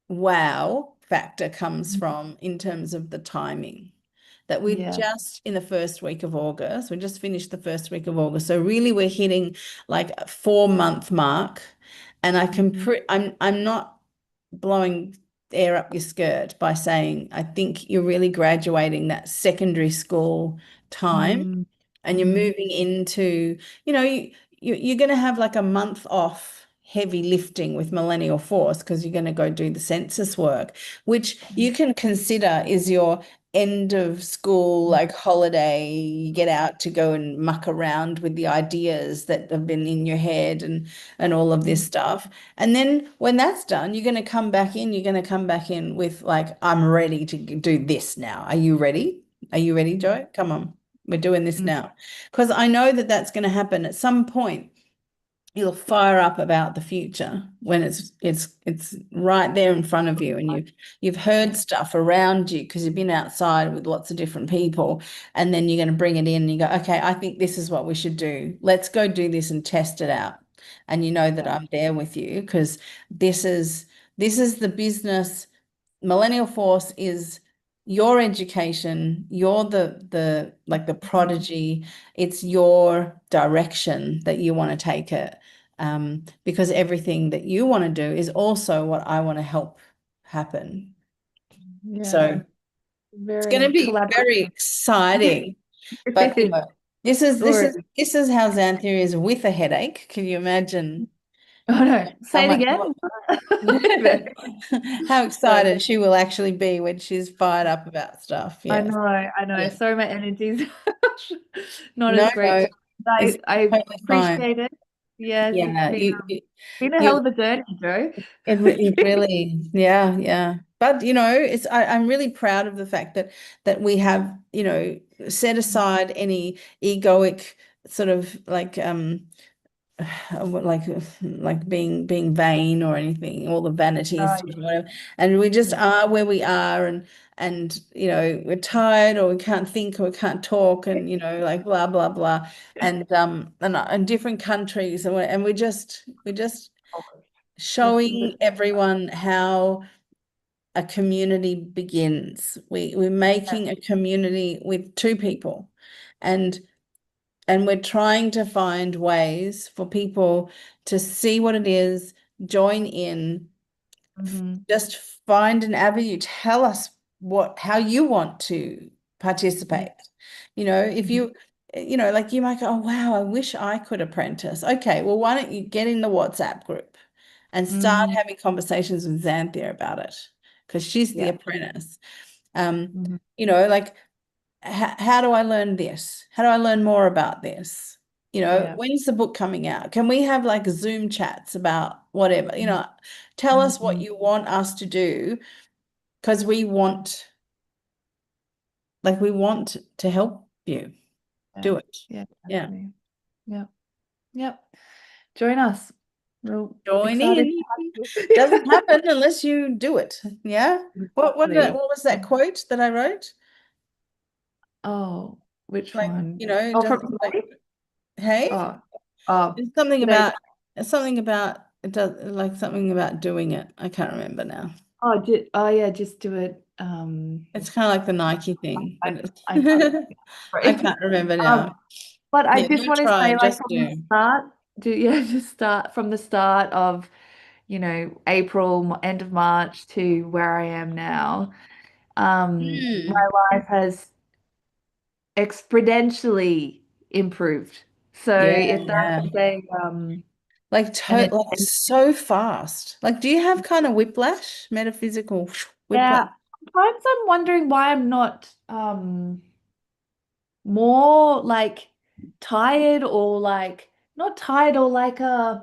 wow factor comes from in terms of the timing. That we're Yeah. just in the first week of August. We just finished the first week of August. So really we're hitting like a 4 month mark. And Mhm. I'm not blowing air up your skirt by saying I think you're really graduating that secondary school time, Mm, and you're mhm, moving into, you know, you're going to have like a month off heavy lifting with Millennial Force because you're going to go do the census work, which you can consider is your end of school mhm, like holiday. You get out to go and muck around with the ideas that have been in your head and all of this mhm. stuff. And then when that's done, you're going to come back in. You're going to come back in with like, I'm ready to do this now. Are you ready? Are you ready, Joe? Come on. We're doing this Mm, now. Because I know that that's going to happen at some point. You'll fire up about the future when it's right there in front of you, and you've heard yeah. stuff around you because you've been outside with lots of different people, and then you're going to bring it in and you go, okay, I think this is what we should do. Let's go do this and test it out. And you know that Yeah. I'm there with you because this is this is the business. Millennial Force is your education, you're the like the prodigy, it's your direction that you want to take it. Because everything that you want to do is also what I want to help happen. Yeah. So it's going to Very be very collaborative. exciting. But It is. Already. this is how Xanthia is with a headache. Can you imagine Oh no. how Say it much again. Very, how very. excited she will actually be when she's fired up about stuff? I Yes. know, I know. Yeah. Sorry, my energy's not No, as great no, today. it's I totally fine. appreciate it. Yes, it's Yeah, been a hell you of a journey, Joe. it really, yeah, yeah. But I'm really proud of the fact that we have, set aside any egoic sort of like being vain or anything, all the vanity Oh, stuff, whatever. And we just yeah. are where we are, and we're tired or we can't think or we can't talk, and like blah blah blah, and different countries, and we're just This is showing everyone how a community begins. We're making a community with two people, and we're trying to find ways for people to see what it is, join in, hmm just find an avenue. Tell us how you want to Yeah. participate. If Mhm. like you might go, oh wow, I wish I could apprentice. Okay, well, why don't you get in the WhatsApp group and start Mm, having conversations with Xanthia about it? Because she's the yeah. apprentice. Mhm. Like how do I learn this? How do I learn more about this? Yeah. When's the book coming out? Can we have like Zoom chats about whatever? Tell us what Mhm. you want us to do because we want to help you Yeah. do it. Yeah, Yeah. definitely. Yep. Yep. Join us. We're Join excited in. to have Doesn't you. happen unless you do it. Yeah. What Exactly. was that quote that I wrote? Oh, which Like, one? it Oh, from doesn't like, Slade? hey? Oh, oh, It's something today's. about something about it does like something about doing it. I can't remember now. Oh yeah, just do it. It's kind of like the Nike thing, I, but I can't. I Right. can't remember Um, now. but I Yeah, just don't want to try, say, like just from the do. start, just start from the start of, April, end of March to where I am now. My Hmm. life has exponentially improved. So Yeah, if yeah. that's a Like and to it like and so fast. Like, do you have kind of whiplash, metaphysical whiplash? yeah, sometimes I'm wondering why I'm not more like tired or like not tired or like I've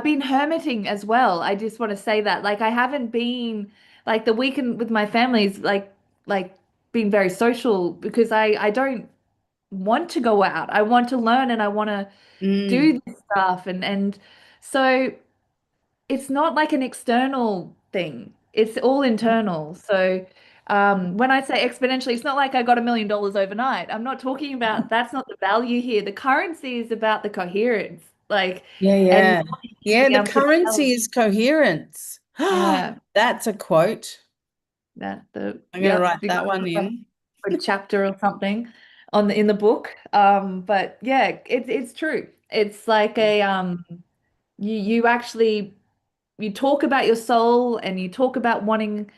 been hermiting as well. I just want to say that. Like I haven't been like the weekend with my family is like being very social because I don't want to go out. I want to learn and I want to Mm. do this stuff and so it's not like an external thing. It's all internal. So when I say exponentially, it's not like I got $1 million overnight. I'm not talking about that's not the value here. The currency is about the coherence, like Yeah, and yeah. Yeah, being the able to currency balance. is coherence. Yeah, That's a quote. that the I'm gonna yep, write you that got one in. a chapter or something on the in the book. But yeah, it's true. It's like a you actually you talk about your soul and you talk about wanting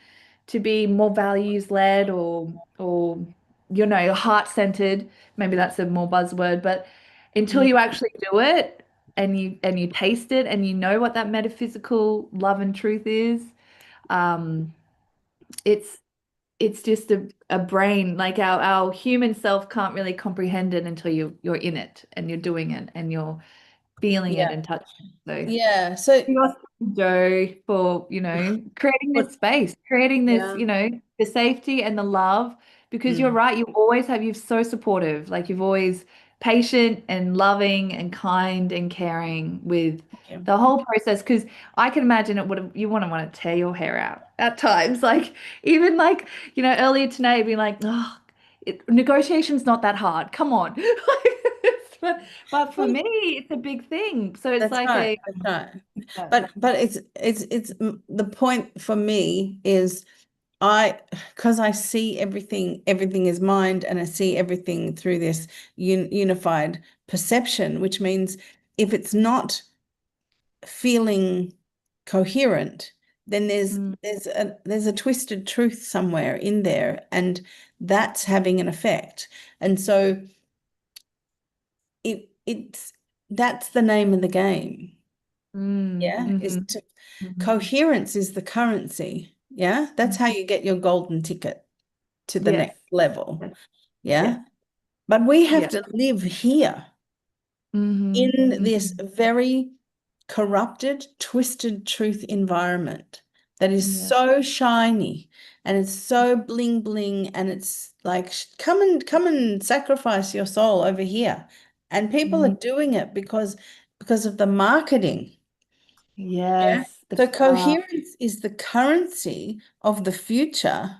to be more values led or heart-centered. Maybe that's a more buzzword, but until Mm. you actually do it and you taste it and you know what that metaphysical love and truth is, um, it's it's just a brain like our human self can't really comprehend it until you're in it and you're doing it and you're feeling it Yeah. and touching it. So Yeah. So your Joe for, creating what this space, creating this, yeah. the safety and the love, because you're Mm. right, you're so supportive, like you've always patient and loving and kind and caring with Yeah. the whole process. Because I can imagine it would have, you want to tear your hair out at times, like even like, earlier today being like, oh, negotiation's not that hard. Come on. But for Well, me, it's a big thing. So it's that's like right. a That's right. yeah. But the point for me is because I see everything is mind, and I see everything through this unified perception, which means if it's not feeling coherent, then there's Mm, there's a there's a twisted truth somewhere in there, and that's having an effect. And so it's that's the name of the game. Yeah, is mm-hmm, to hmm. coherence is the currency. Yeah, that's how you get your golden ticket to the Yes. next level. Yes. Yeah, but we have Yeah. to live here Mm-hmm, in this hmm. very corrupted, twisted truth environment that is Yeah. so shiny and it's so bling bling, and it's like come and sacrifice your soul over here. And people are Mm, doing it because of the marketing. Yeah. yes. The So power. coherence is the currency of the future,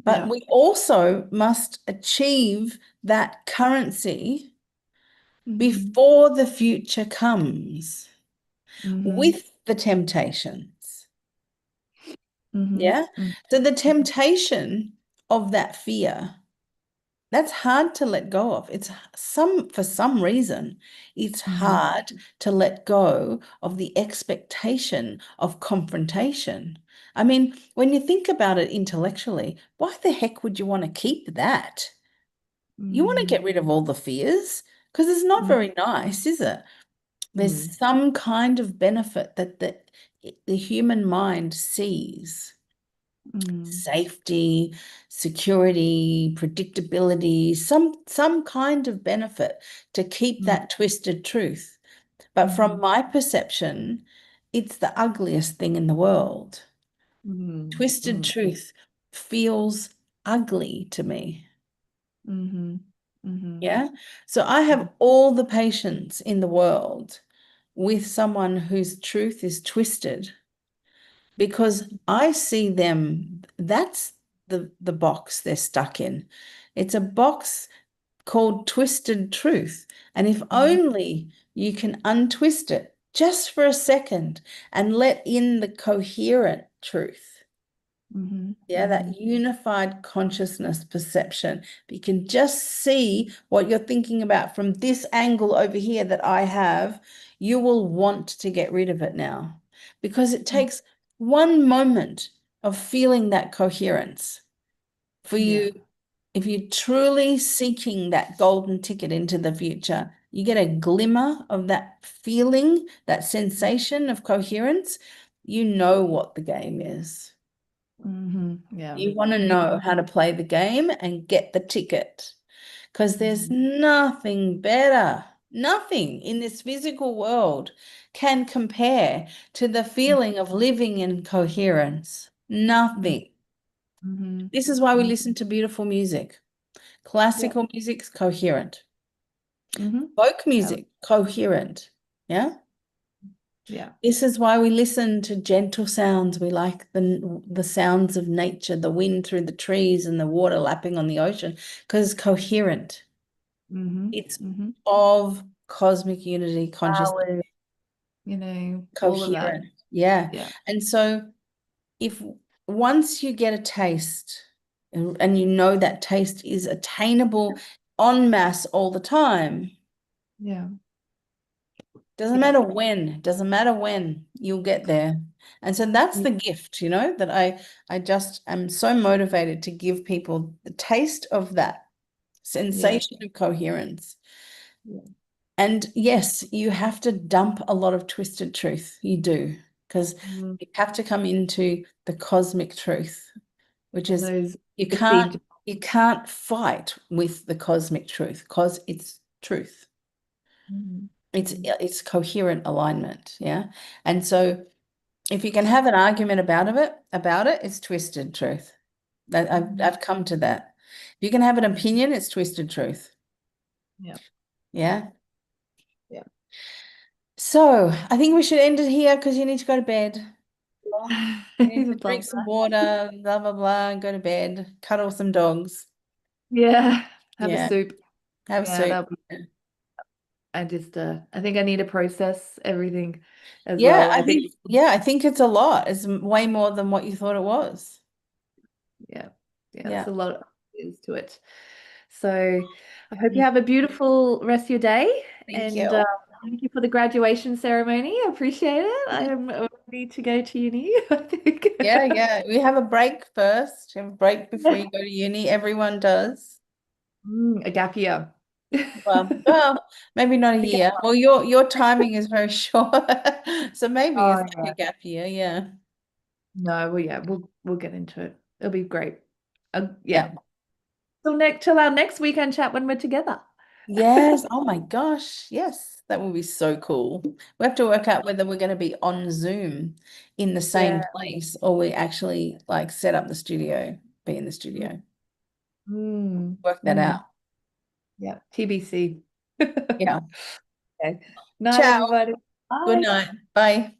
but Yeah. we also must achieve that currency Mm-hmm, before the future comes mm-hmm, with the temptations. mm-hmm, Yeah. mm-hmm. So the temptation of that fear, that's hard to let go of. For some reason, it's Mm-hmm. hard to let go of the expectation of confrontation. I mean, when you think about it intellectually, why the heck would you want to keep that? You want to Mm, get rid of all the fears because it's not mm, very nice, is it? mm, There's some kind of benefit that the human mind sees. mm, Safety, security, predictability, some kind of benefit to keep mm, that twisted truth. But from mhm, my perception, it's the ugliest thing in the world. mm, Twisted mm, truth feels ugly to me. mhm, mhm, Yeah. So I have all the patience in the world with someone whose truth is twisted because I see them, that's the box they're stuck in. It's a box called twisted truth. And if mhm, only you can untwist it just for a second and let in the coherent truth. mhm, Yeah, mhm, that unified consciousness perception. You can just see what you're thinking about from this angle over here that I have. You will want to get rid of it now because it mhm. takes one moment of feeling that coherence for Yeah. you. If you're truly seeking that golden ticket into the future, you get a glimmer of that feeling, that sensation of coherence, you know what the game is. Yeah. You want to Mm, know how to play the game and get the ticket because there's mhm, nothing better, nothing in this physical world can compare to the feeling of living in coherence. mhm, Nothing. mhm, This is why we mhm. listen to beautiful music. Yeah. Classical music's coherent. Mhm. Folk I- music, coherent. Yeah. Yeah. This is why we listen to gentle sounds. We like the sounds of nature, the wind through the trees and the water lapping on the ocean, because it's coherent. Mhm, It's mhm. of cosmic unity consciousness, Flowers, all of that. coherent. Yeah. Yeah. And so if once you get a taste and you know that taste is attainable en masse all the time, Yeah. doesn't Yeah. matter when, doesn't matter when you'll get there. And so that's Yeah. the gift, that I just am so motivated to give people the taste of that Yeah. sensation of coherence. Yeah. And yes, you have to dump a lot of twisted truth. You do, because Mm. you have to come into the cosmic truth, which All is those you can't received. you can't fight with the cosmic truth because it's truth. Mhm, It's mhm. it's coherent alignment, yeah. And so if you can have an argument about it, it's twisted truth. Mhm. I've come to that. If you can have an opinion, it's twisted truth. Yeah. Yeah. Yeah. So I think we should end it here because you need to go to bed. You need to drink Love some that. water, blah blah blah, and go to bed, cuddle some dogs. Yeah. Have a Yeah, soup. have Yeah, soup. that'll be, I think I need to process everything as Yeah, well. I I think, think yeah, I think it's a lot. It's way more than what you thought it was. yeah, yeah, it's Yeah. a lot is to it. So I hope you have a beautiful rest of your day, Thank and you. thank you for the graduation ceremony. I appreciate it. I am ready to go to uni, I think. Yeah, yeah. We have a break first. Have a break before you go to uni. Everyone does. A gap year. Well, maybe not a A gap- year. Well, your timing is very short. So maybe Oh it's like yeah. a gap year. Yeah. No, well yeah, we'll get into it. It'll be great. Yeah. Yeah. Till our next weekend chat when we're together. Yes. Oh my gosh. Yes. That will be so cool. We have to work out whether we're going to be on Zoom in the same Yeah. place or we actually like set up the studio, be in the studio. Mm, Work that mm, out. yeah. TBC. Yeah. Okay. Night, Ciao. everybody. Good Bye. night. Bye.